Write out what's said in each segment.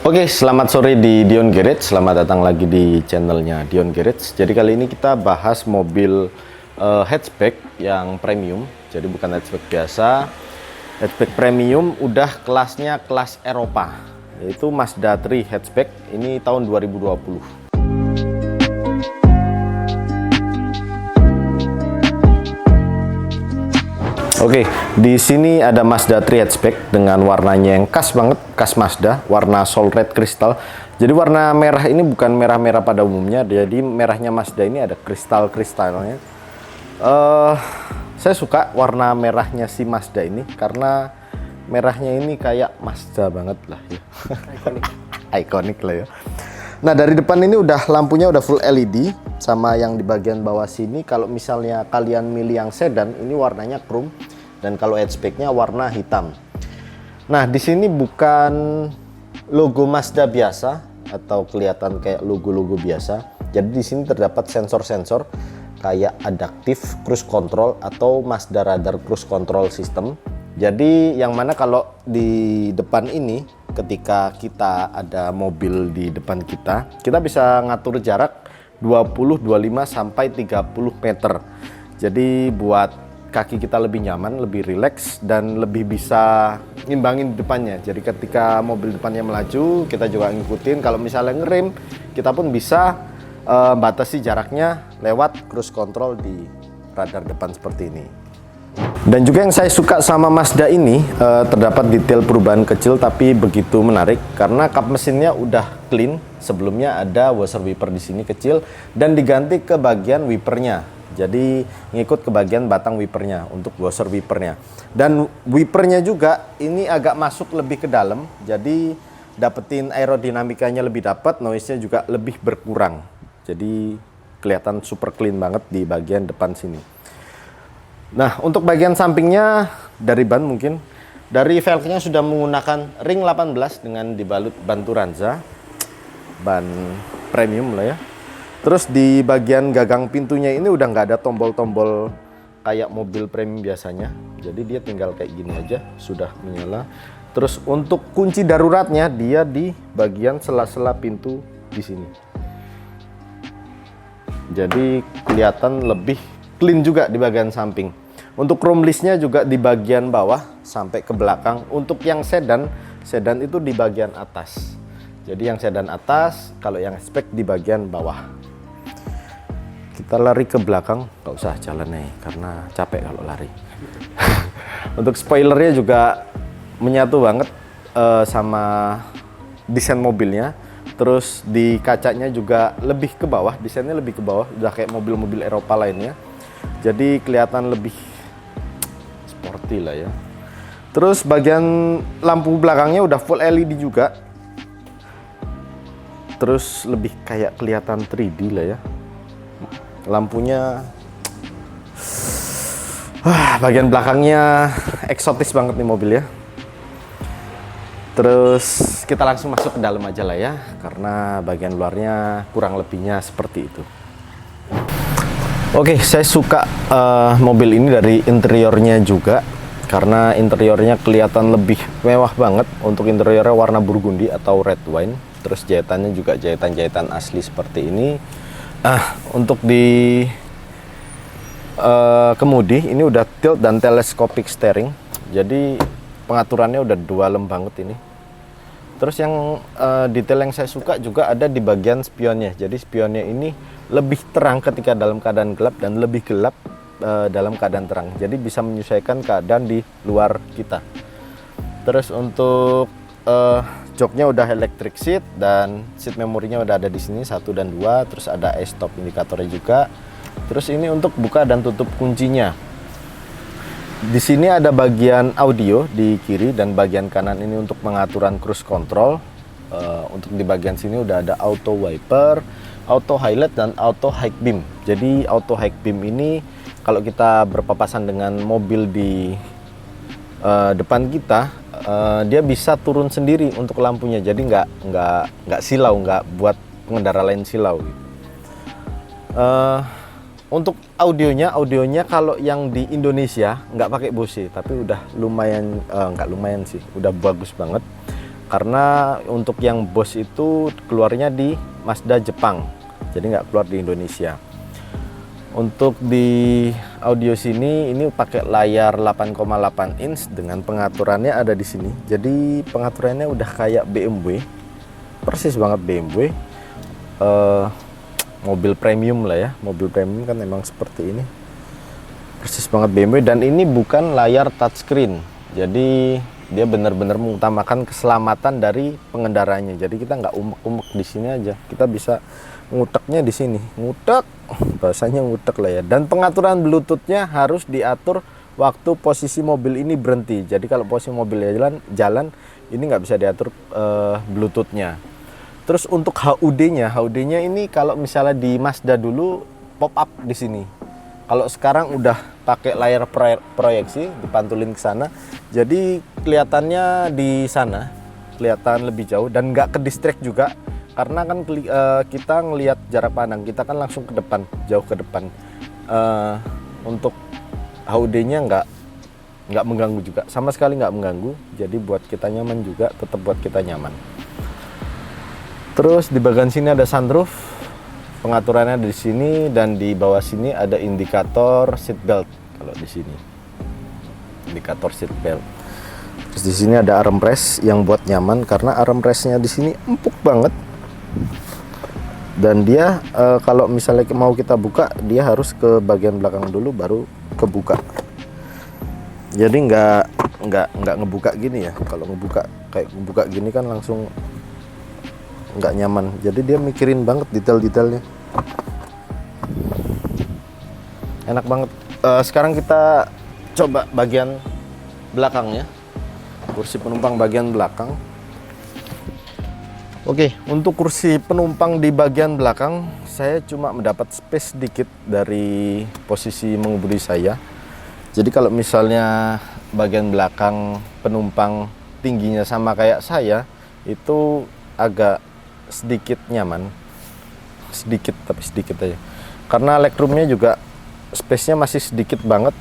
Oke, selamat sore di Dion Garage. Selamat datang lagi di channelnya Dion Garage. Jadi kali ini kita bahas mobil hatchback yang premium. Jadi bukan hatchback biasa. Hatchback premium udah kelasnya kelas Eropa, yaitu Mazda 3 hatchback. Ini tahun 2020. Oke, di sini ada Mazda 3 hatchback dengan warnanya yang khas banget, khas Mazda, warna Soul Red Crystal. Jadi warna merah ini bukan merah-merah pada umumnya, jadi merahnya Mazda ini ada kristal-kristalnya. Saya suka warna merahnya si Mazda ini karena merahnya ini kayak Mazda banget lah ya. Ikonik lah ya. Nah, dari depan ini lampunya udah full LED, sama yang di bagian bawah sini kalau misalnya kalian milih yang sedan ini warnanya chrome, dan kalau hatchbacknya warna hitam. Nah, di sini bukan logo Mazda biasa atau kelihatan kayak logo-logo biasa. Jadi di sini terdapat sensor-sensor kayak adaptive cruise control atau Mazda radar cruise control system. Jadi yang mana kalau di depan ini, ketika kita ada mobil di depan kita bisa ngatur jarak 20, 25 sampai 30 meter. Jadi buat kaki kita lebih nyaman, lebih rileks, dan lebih bisa ngimbangin di depannya. Jadi ketika mobil depannya melaju, kita juga ngikutin. Kalau misalnya ngerem, kita pun bisa batasi jaraknya lewat cruise control di radar depan seperti ini. Dan juga yang saya suka sama Mazda ini, terdapat detail perubahan kecil tapi begitu menarik karena kap mesinnya udah clean. Sebelumnya ada washer wiper di sini kecil dan diganti ke bagian wipernya. Jadi ngikut ke bagian batang wipernya untuk washer wipernya. Dan wipernya juga ini agak masuk lebih ke dalam, jadi dapetin aerodinamikanya lebih dapat, noise-nya juga lebih berkurang. Jadi kelihatan super clean banget di bagian depan sini. Nah, untuk bagian sampingnya dari ban mungkin dari velgnya sudah menggunakan ring 18 dengan dibalut ban Turanza, ban premium lah ya. Terus di bagian gagang pintunya ini udah nggak ada tombol-tombol kayak mobil premium biasanya. Jadi dia tinggal kayak gini aja sudah menyala. Terus untuk kunci daruratnya dia di bagian sela-sela pintu di sini. Jadi kelihatan lebih clean juga di bagian samping. Untuk chrome listnya juga di bagian bawah sampai ke belakang. Untuk yang sedan itu di bagian atas. Jadi yang sedan atas, kalau yang hatchback di bagian bawah. Kita lari ke belakang, nggak usah jalan nih karena capek kalau lari. Untuk spoilernya juga menyatu banget sama desain mobilnya. Terus di kacanya juga lebih ke bawah, desainnya lebih ke bawah, udah kayak mobil-mobil Eropa lainnya. Jadi kelihatan lebih sporty lah ya. Terus bagian lampu belakangnya udah full LED juga. Terus lebih kayak kelihatan 3D lah ya. Lampunya bagian belakangnya eksotis banget nih mobil ya. Terus kita langsung masuk ke dalam aja lah ya, karena bagian luarnya kurang lebihnya seperti itu. Oke, saya suka mobil ini dari interiornya juga, karena interiornya kelihatan lebih mewah banget. Untuk interiornya warna burgundi atau red wine. Terus jahitannya juga jahitan-jahitan asli seperti ini. Untuk di kemudi ini udah tilt dan telescopic steering. Jadi pengaturannya udah dualem banget ini. Terus yang detail yang saya suka juga ada di bagian spionnya. Jadi spionnya ini lebih terang ketika dalam keadaan gelap dan lebih gelap dalam keadaan terang. Jadi bisa menyesuaikan keadaan di luar kita. Terus untuk joknya udah electric seat dan seat memorinya udah ada di sini 1 dan 2. Terus ada stop indikatornya juga. Terus ini untuk buka dan tutup kuncinya. Di sini ada bagian audio di kiri dan bagian kanan ini untuk pengaturan cruise control. Untuk di bagian sini udah ada auto wiper, auto highlight, dan auto high beam. Jadi auto high beam ini kalau kita berpapasan dengan mobil di depan kita, dia bisa turun sendiri untuk lampunya. Jadi nggak silau, nggak buat pengendara lain silau. Untuk audionya kalau yang di Indonesia nggak pakai Bose, tapi udah lumayan, nggak lumayan sih, udah bagus banget. karena untuk yang Boss itu keluarnya di Mazda Jepang, jadi nggak keluar di Indonesia. Untuk di audio sini ini pakai layar 8,8 inch dengan pengaturannya ada di sini. Jadi pengaturannya udah kayak BMW, persis banget BMW. Mobil premium lah ya, mobil premium kan emang seperti ini, persis banget BMW. Dan ini bukan layar touchscreen, jadi dia benar-benar mengutamakan keselamatan dari pengendaranya. Jadi kita nggak umek-umek di sini aja, kita bisa nguteknya di sini, ngutek, bahasanya ngutek lah ya. Dan pengaturan Bluetoothnya harus diatur waktu posisi mobil ini berhenti. Jadi kalau posisi mobil jalan ini nggak bisa diatur Bluetoothnya. Terus untuk HUD-nya ini kalau misalnya di Mazda dulu pop up di sini. Kalau sekarang udah pakai layar proyeksi dipantulin ke sana. Jadi kelihatannya di sana kelihatan lebih jauh dan nggak ke distract juga. Karena kan kita ngelihat jarak pandang kita kan langsung ke depan, jauh ke depan. Untuk HUD-nya nggak mengganggu juga, sama sekali nggak mengganggu. Jadi buat kita nyaman juga, tetap buat kita nyaman. Terus di bagian sini ada sunroof, pengaturannya di sini, dan di bawah sini ada indikator seat belt. Kalau di sini indikator seat belt. Terus di sini ada armrest yang buat nyaman karena armrestnya di sini empuk banget. Dan dia kalau misalnya mau kita buka, dia harus ke bagian belakang dulu baru kebuka. Jadi nggak ngebuka gini ya. Kalau ngebuka gini kan langsung nggak nyaman. Jadi dia mikirin banget detail-detailnya, enak banget. Sekarang kita coba bagian belakangnya, kursi penumpang bagian belakang. Oke, untuk kursi penumpang di bagian belakang saya cuma mendapat space sedikit dari posisi mengemudi saya. Jadi kalau misalnya bagian belakang penumpang tingginya sama kayak saya, itu agak sedikit nyaman, sedikit, tapi sedikit aja, karena legroomnya juga space-nya masih sedikit banget.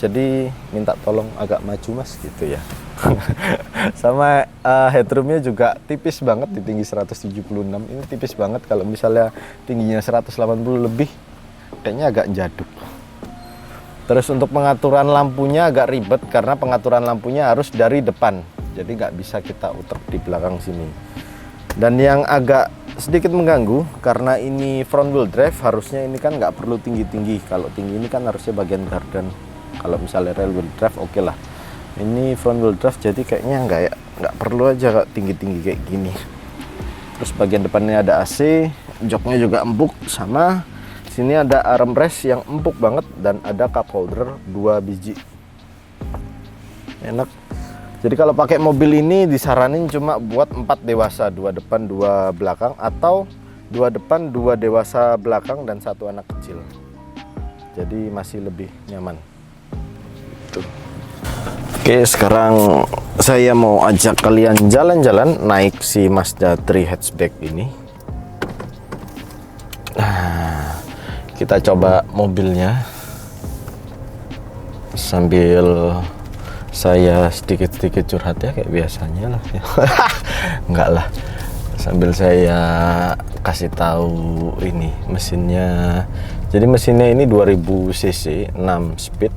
Jadi minta tolong agak maju mas gitu ya. Sama headroomnya juga tipis banget, di tinggi 176 ini tipis banget. Kalau misalnya tingginya 180 lebih kayaknya agak jaduk. Terus untuk pengaturan lampunya agak ribet karena pengaturan lampunya harus dari depan, jadi nggak bisa kita utek di belakang sini. Dan yang agak sedikit mengganggu karena ini front wheel drive, harusnya ini kan nggak perlu tinggi-tinggi. Kalau tinggi ini kan harusnya bagian gardan. Kalau misalnya rear wheel drive oke lah. Ini front wheel drive jadi kayaknya nggak perlu aja tinggi-tinggi kayak gini. Terus bagian depannya ada AC, joknya juga empuk, sama sini ada armrest yang empuk banget dan ada cup holder 2 biji. Enak. Jadi kalau pakai mobil ini disaranin cuma buat 4 dewasa, 2 depan 2 belakang, atau 2 depan 2 dewasa belakang dan 1 anak kecil. Jadi masih lebih nyaman. Gitu. Oke, sekarang saya mau ajak kalian jalan-jalan naik si Mazda 3 hatchback ini. Nah, kita coba mobilnya sambil saya sedikit-sedikit curhat ya kayak biasanya lah ya. Enggak lah, sambil saya kasih tahu ini mesinnya. Jadi mesinnya ini 2000 cc 6 speed,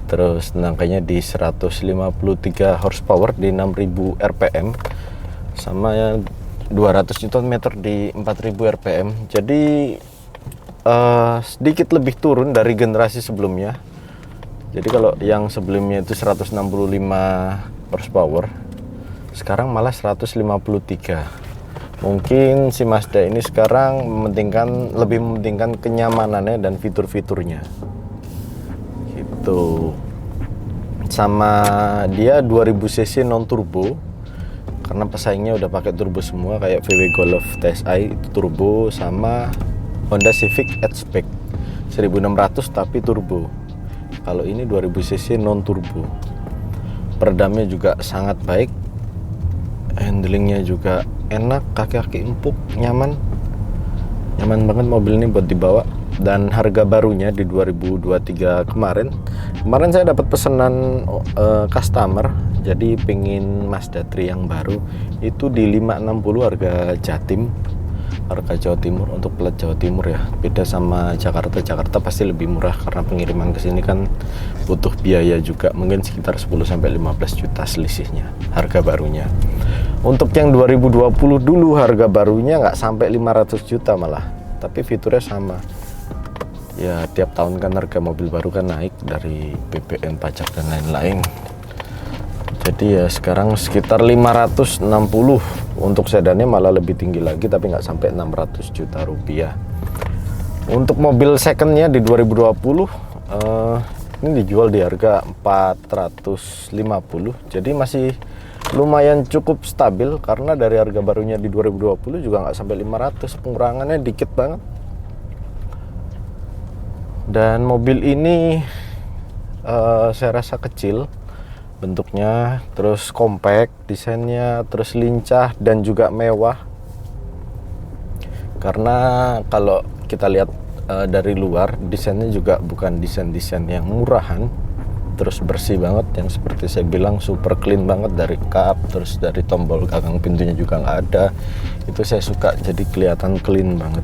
terus tenaga di 153 horsepower di 6000 rpm, sama ya 200 Nm di 4000 rpm. Jadi sedikit lebih turun dari generasi sebelumnya. Jadi kalau yang sebelumnya itu 165 horsepower, sekarang malah 153. Mungkin si Mazda ini sekarang lebih mementingkan kenyamanannya dan fitur-fiturnya. Gitu. Sama dia 2000 cc non turbo, karena pesaingnya udah pakai turbo semua kayak VW Golf TSI itu turbo, sama Honda Civic hatchback 1600 tapi turbo. Kalau ini 2000 cc non turbo. Peredamnya juga sangat baik, handlingnya juga enak, kaki-kaki empuk, nyaman banget mobil ini buat dibawa. Dan harga barunya di 2023 kemarin saya dapat pesanan customer, jadi pingin Mazda 3 yang baru itu di 560 harga Jatim, harga Jawa Timur, untuk plat Jawa Timur ya. Beda sama Jakarta. Jakarta pasti lebih murah karena pengiriman ke sini kan butuh biaya juga, mungkin sekitar 10-15 juta selisihnya harga barunya. Untuk yang 2020 dulu harga barunya nggak sampai 500 juta malah, tapi fiturnya sama. Ya tiap tahun kan harga mobil baru kan naik dari BBM, pajak dan lain-lain. Jadi ya sekarang sekitar 560. Untuk sedannya malah lebih tinggi lagi, tapi nggak sampai 600 juta rupiah. Untuk mobil secondnya di 2020 ini dijual di harga 450. Jadi masih lumayan cukup stabil karena dari harga barunya di 2020 juga nggak sampai 500, pengurangannya dikit banget. Dan mobil ini saya rasa kecil bentuknya, terus compact desainnya, terus lincah dan juga mewah. Karena kalau kita lihat dari luar, desainnya juga bukan desain-desain yang murahan, terus bersih banget, yang seperti saya bilang super clean banget dari kap, terus dari tombol gagang pintunya juga nggak ada. Itu saya suka, jadi kelihatan clean banget.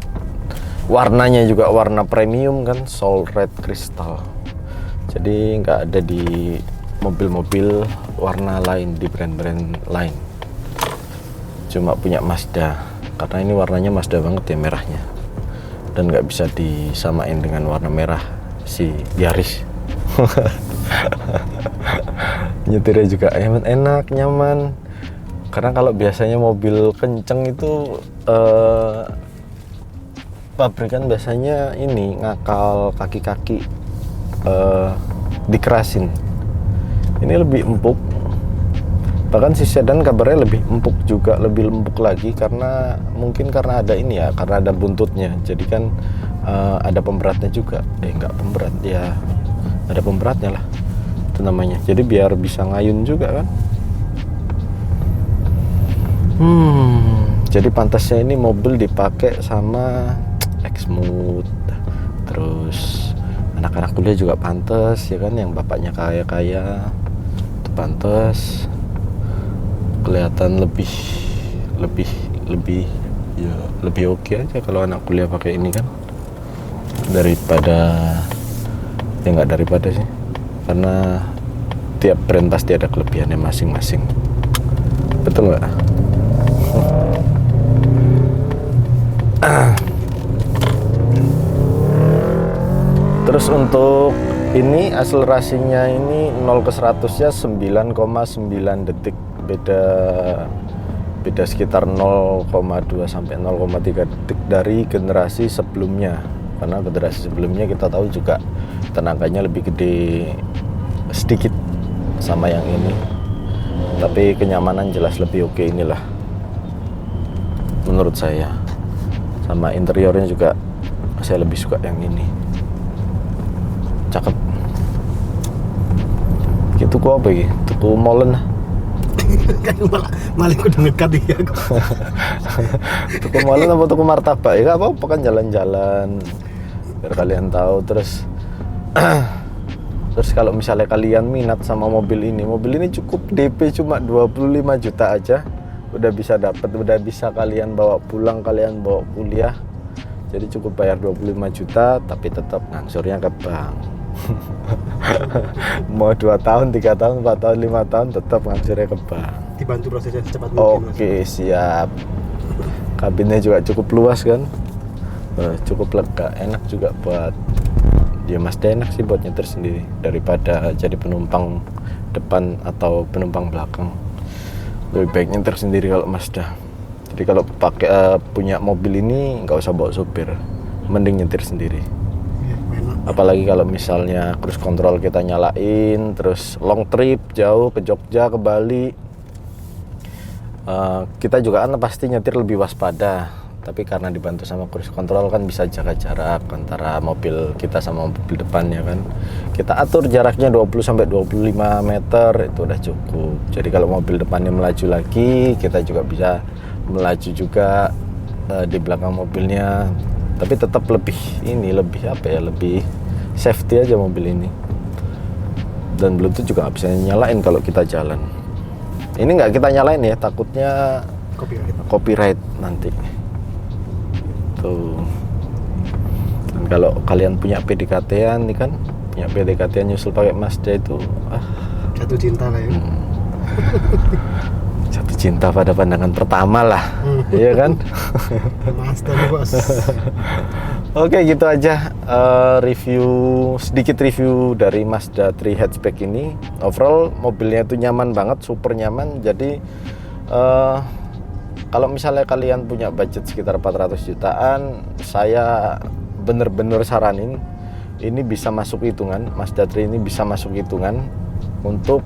Warnanya juga warna premium kan, Soul Red Crystal. Jadi nggak ada di mobil-mobil warna lain, di brand-brand lain. Cuma punya Mazda, karena ini warnanya Mazda banget ya, merahnya. Dan nggak bisa disamain dengan warna merah si Yaris. Nyetirnya juga enak, nyaman. Karena kalau biasanya mobil kenceng itu pabrikan biasanya ini ngakal kaki-kaki dikerasin. Ini lebih empuk, bahkan si sedan kabarnya lebih empuk juga, lebih empuk lagi karena mungkin karena ada ini ya, karena ada buntutnya. Jadi kan ada pemberatnya juga, nggak pemberat ya, ada pemberatnya lah itu namanya. Jadi biar bisa ngayun juga kan. Jadi pantasnya ini mobil dipakai sama Exmooth, terus anak-anak kuliah juga pantas ya kan, yang bapaknya kaya-kaya itu pantas, kelihatan lebih oke aja kalau anak kuliah pakai ini kan, daripada ya nggak daripada sih, karena tiap brand pasti ada kelebihannya masing-masing, betul nggak? Terus untuk ini akselerasinya ini 0 ke 100 nya 9,9 detik, beda sekitar 0,2 sampai 0,3 detik dari generasi sebelumnya. Karena generasi sebelumnya kita tahu juga tenaganya lebih gede sedikit sama yang ini, tapi kenyamanan jelas lebih oke inilah menurut saya. Sama interiornya juga saya lebih suka yang ini, cakep. Gitu kok apa ya? Tuku molen. Kan malah udah ngekat ya. Tuku molen apa tuku martabak? Ya nggak apa-apa kan, jalan-jalan biar kalian tahu. Terus kalau misalnya kalian minat sama mobil ini cukup DP cuma 25 juta aja, udah bisa dapat, udah bisa kalian bawa pulang, kalian bawa kuliah. Jadi cukup bayar 25 juta tapi tetap ngangsurnya ke bank. Mau 2 tahun, 3 tahun, 4 tahun, 5 tahun tetap ngangsurnya ke bank. Dibantu prosesnya secepat mungkin. Oke, siap. Kabinnya juga cukup luas kan, cukup lega, enak juga buat dia. Mazda enak sih buat nyetir sendiri daripada jadi penumpang depan atau penumpang belakang. Lebih baik nyetir sendiri kalau Mazda. Jadi kalau pakai punya mobil ini nggak usah bawa sopir, mending nyetir sendiri. Apalagi kalau misalnya cruise control kita nyalain, terus long trip jauh ke Jogja, ke Bali, kita juga kan pasti nyetir lebih waspada. Tapi karena dibantu sama cruise control kan bisa jaga jarak antara mobil kita sama mobil depannya kan. Kita atur jaraknya 20-25 meter, itu udah cukup. Jadi kalau mobil depannya melaju lagi, kita juga bisa melaju juga di belakang mobilnya. Tapi tetap lebih safety aja mobil ini. Dan Bluetooth juga nggak bisa nyalain kalau kita jalan. Ini nggak kita nyalain ya, takutnya Copyright. copyright nanti. Tuh. Dan kalau kalian punya PDKT-an nih kan, punya PDKT-an nyusul pakai Mazda itu, Jatuh cinta lah ya. jatuh cinta pada pandangan pertama lah, iya kan? Mazda nih bos. Oke, gitu aja sedikit review dari Mazda 3 hatchback ini. Overall mobilnya itu nyaman banget, super nyaman. Jadi kalau misalnya kalian punya budget sekitar 400 jutaan, saya bener-bener saranin ini bisa masuk hitungan. Mazda 3 ini bisa masuk hitungan untuk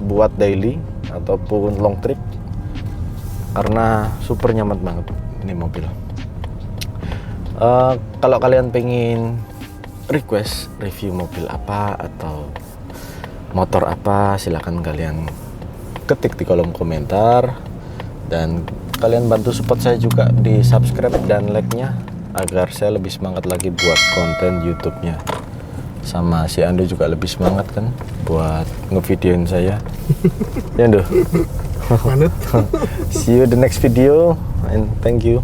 buat daily ataupun long trip, karena super nyaman banget ini mobil. Kalau kalian pengen request review mobil apa atau motor apa, silahkan kalian ketik di kolom komentar, dan kalian bantu support saya juga di subscribe dan like-nya agar saya lebih semangat lagi buat konten YouTube-nya. Sama si Ando juga lebih semangat kan buat ngevideoin saya. Ya Ando. Manut. See you the next video and thank you.